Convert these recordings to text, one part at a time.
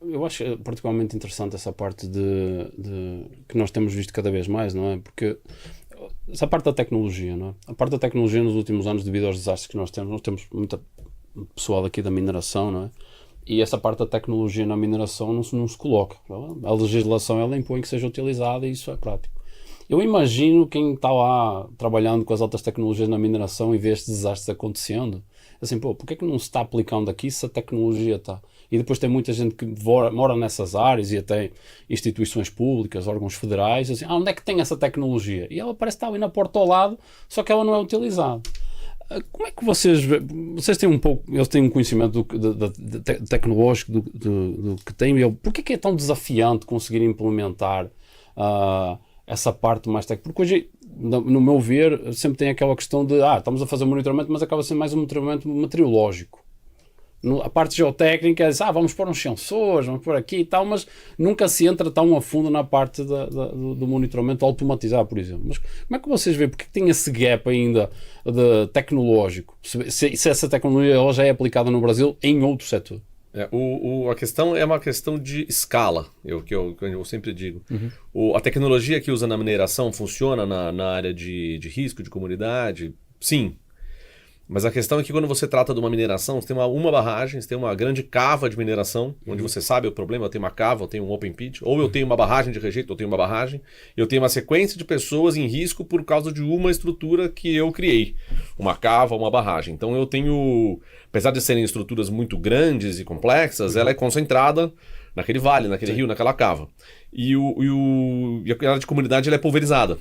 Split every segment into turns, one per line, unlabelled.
Eu acho particularmente interessante essa parte que nós temos visto cada vez mais, não é? Porque essa parte da tecnologia, não é? A parte da tecnologia nos últimos anos, devido aos desastres que nós temos muita pessoal aqui da mineração, não é? E essa parte da tecnologia na mineração não se coloca. Não é? A legislação ela impõe que seja utilizada e isso é prático. Eu imagino quem está lá trabalhando com as altas tecnologias na mineração e vê estes desastres acontecendo, assim, porquê é que não se está aplicando aqui se a tecnologia está? E depois tem muita gente que mora nessas áreas e até instituições públicas, órgãos federais, assim, onde é que tem essa tecnologia? E ela parece estar ali na porta ao lado, só que ela não é utilizada. Como é que vocês têm eles têm um conhecimento tecnológico do que têm, porquê é que é tão desafiante conseguir implementar essa parte mais técnica? Porque hoje, no meu ver, sempre tem aquela questão de estamos a fazer monitoramento, mas acaba sendo mais um monitoramento meteorológico. A parte geotécnica é vamos pôr uns sensores, vamos pôr aqui e tal, mas nunca se entra tão a fundo na parte do monitoramento automatizado, por exemplo. Mas como é que vocês veem? Porque tem esse gap ainda tecnológico? Se essa tecnologia ela já é aplicada no Brasil em outro setor?
A questão é uma questão de escala, que eu sempre digo. A tecnologia que usa na mineração funciona na área de risco, de comunidade? Sim. Mas a questão é que quando você trata de uma mineração, você tem uma barragem, você tem uma grande cava de mineração, onde você sabe o problema, eu tenho uma cava, eu tenho um open pit, ou eu tenho uma barragem de rejeito, eu tenho uma barragem, eu tenho uma sequência de pessoas em risco por causa de uma estrutura que eu criei, uma cava, uma barragem. Então eu tenho, apesar de serem estruturas muito grandes e complexas, ela é concentrada naquele vale, naquele rio, naquela cava. E a área de comunidade ela é pulverizada.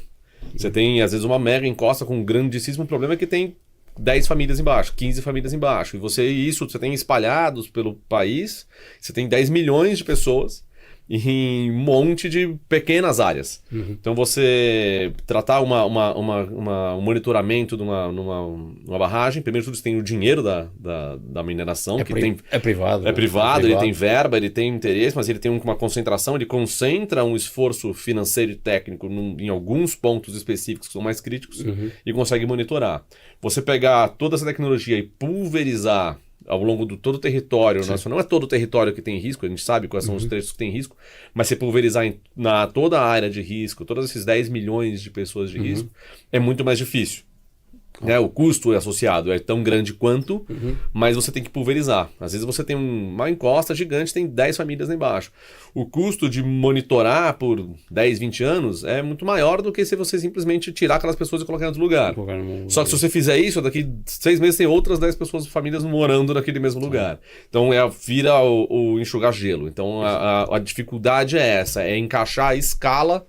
Você tem, às vezes, uma mega encosta com um grandíssimo problema que tem 10 famílias embaixo, 15 famílias embaixo. E você tem espalhados pelo país, você tem 10 milhões de pessoas em um monte de pequenas áreas. Então você tratar um monitoramento numa barragem, primeiro de tudo você tem o dinheiro da mineração,
É privado.
É privado, ele tem verba, ele tem interesse, mas ele tem uma concentração, ele concentra um esforço financeiro e técnico em alguns pontos específicos que são mais críticos e consegue monitorar. Você pegar toda essa tecnologia e pulverizar ao longo de todo o território nacional, não é todo o território que tem risco, a gente sabe quais são os trechos que tem risco, mas se pulverizar toda a área de risco, todos esses 10 milhões de pessoas de risco, é muito mais difícil. O custo associado é tão grande quanto, mas você tem que pulverizar. Às vezes você tem uma encosta gigante, tem 10 famílias lá embaixo. O custo de monitorar por 10, 20 anos é muito maior do que se você simplesmente tirar aquelas pessoas e colocar em outro lugar. Só que se você fizer isso, daqui 6 meses tem outras 10 pessoas, famílias morando naquele mesmo lugar. Então vira o enxugar gelo. Então a dificuldade é essa, é encaixar a escala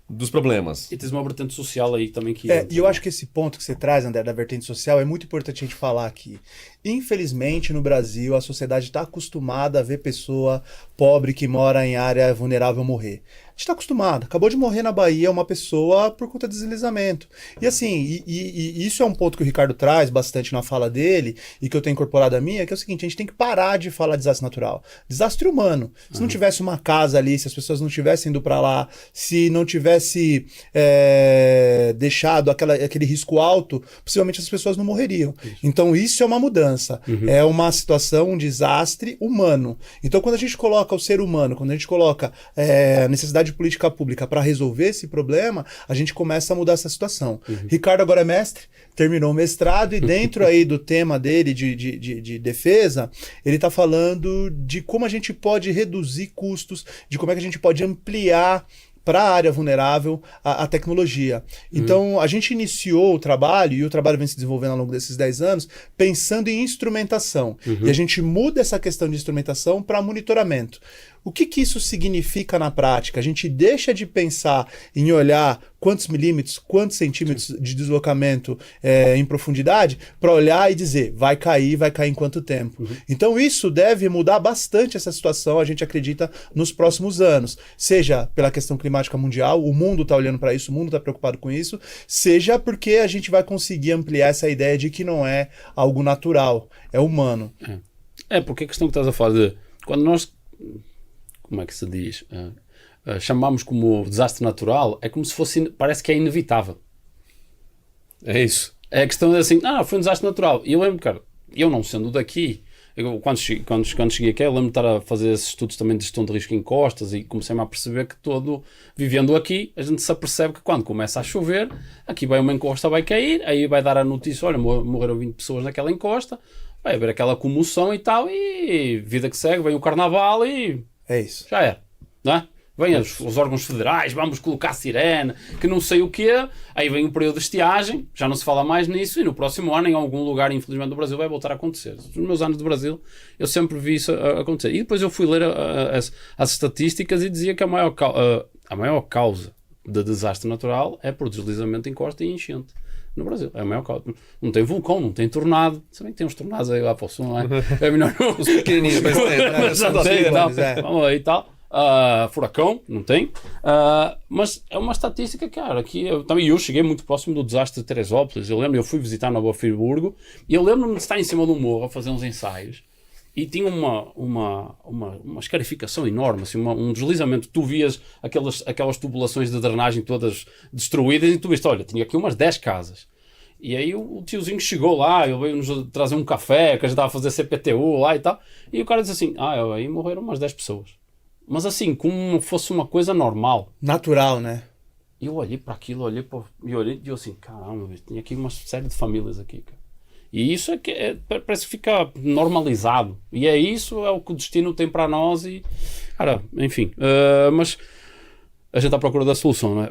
dos problemas.
E tens uma vertente social aí também que...
E eu acho que esse ponto que você traz, André, da vertente social, é muito importante a gente falar aqui. Infelizmente, no Brasil, a sociedade está acostumada a ver pessoa pobre que mora em área vulnerável morrer. A gente está acostumado. Acabou de morrer na Bahia uma pessoa por conta de deslizamento. E assim, isso é um ponto que o Ricardo traz bastante na fala dele e que eu tenho incorporado a minha, que é o seguinte, a gente tem que parar de falar de desastre natural. Desastre humano. Se não tivesse uma casa ali, se as pessoas não tivessem ido para lá, se não tivesse deixado aquele risco alto, possivelmente as pessoas não morreriam. Então isso é uma mudança. É uma situação, um desastre humano. Então quando a gente coloca o ser humano, quando a gente coloca a necessidade de política pública para resolver esse problema, a gente começa a mudar essa situação. Ricardo agora é mestre, terminou o mestrado e dentro aí do tema dele de defesa, ele está falando de como a gente pode reduzir custos, de como é que a gente pode ampliar para a área vulnerável a tecnologia. Então, a gente iniciou o trabalho, e o trabalho vem se desenvolvendo ao longo desses 10 anos, pensando em instrumentação. E a gente muda essa questão de instrumentação para monitoramento. O que isso significa na prática? A gente deixa de pensar em olhar quantos milímetros, quantos centímetros de deslocamento em profundidade, para olhar e dizer, vai cair em quanto tempo. Então isso deve mudar bastante essa situação, a gente acredita, nos próximos anos. Seja pela questão climática mundial, o mundo está olhando para isso, o mundo está preocupado com isso, seja porque a gente vai conseguir ampliar essa ideia de que não é algo natural, é humano.
Porque a questão que estás a falar de... Quando nós... Como é que se diz? Chamamos como desastre natural, é como se fosse... Parece que é inevitável.
É isso.
A questão é assim, foi um desastre natural. E eu lembro, cara, eu não sendo daqui, Quando cheguei aqui, eu lembro de estar a fazer esses estudos também de gestão de risco em costas e comecei-me a perceber que vivendo aqui, a gente se apercebe que quando começa a chover, aqui vai uma encosta, vai cair, aí vai dar a notícia, olha, morreram 20 pessoas naquela encosta, vai haver aquela comoção e tal, e vida que segue, vem o carnaval e...
É isso.
Já era, não é? Vêm os órgãos federais, vamos colocar sirene, que não sei o quê, aí vem o período de estiagem, já não se fala mais nisso, e no próximo ano, em algum lugar, infelizmente, do Brasil, vai voltar a acontecer. Nos meus anos de Brasil, eu sempre vi isso acontecer. E depois eu fui ler as estatísticas e dizia que a maior causa de desastre natural é por deslizamento em costa e enchente. No Brasil, é a maior causa. Não tem vulcão, não tem tornado. Sabem que tem uns tornados aí lá para o sul, não é? É melhor não.
Os pequenininhos, mas
não tem, não. Vamos aí e tal. Furacão, não tem, mas é uma estatística, cara, que eu cheguei muito próximo do desastre de Teresópolis. Eu fui visitar Nova Friburgo e eu lembro-me de estar em cima de um morro a fazer uns ensaios e tinha uma escarificação enorme, assim, um deslizamento. Tu vias aquelas tubulações de drenagem todas destruídas e tu viste, olha, tinha aqui umas 10 casas. E aí o tiozinho chegou lá, ele veio-nos trazer um café, que a gente estava a fazer CPTU lá e tal, e o cara disse assim, aí morreram umas 10 pessoas. Mas assim, como fosse uma coisa normal.
Natural, né?
E eu olhei para aquilo, olhei e eu assim, caramba, tem aqui uma série de famílias aqui, cara. E isso parece que fica normalizado. E é o que o destino tem para nós e, cara, enfim. Mas a gente está à procura da solução, não é?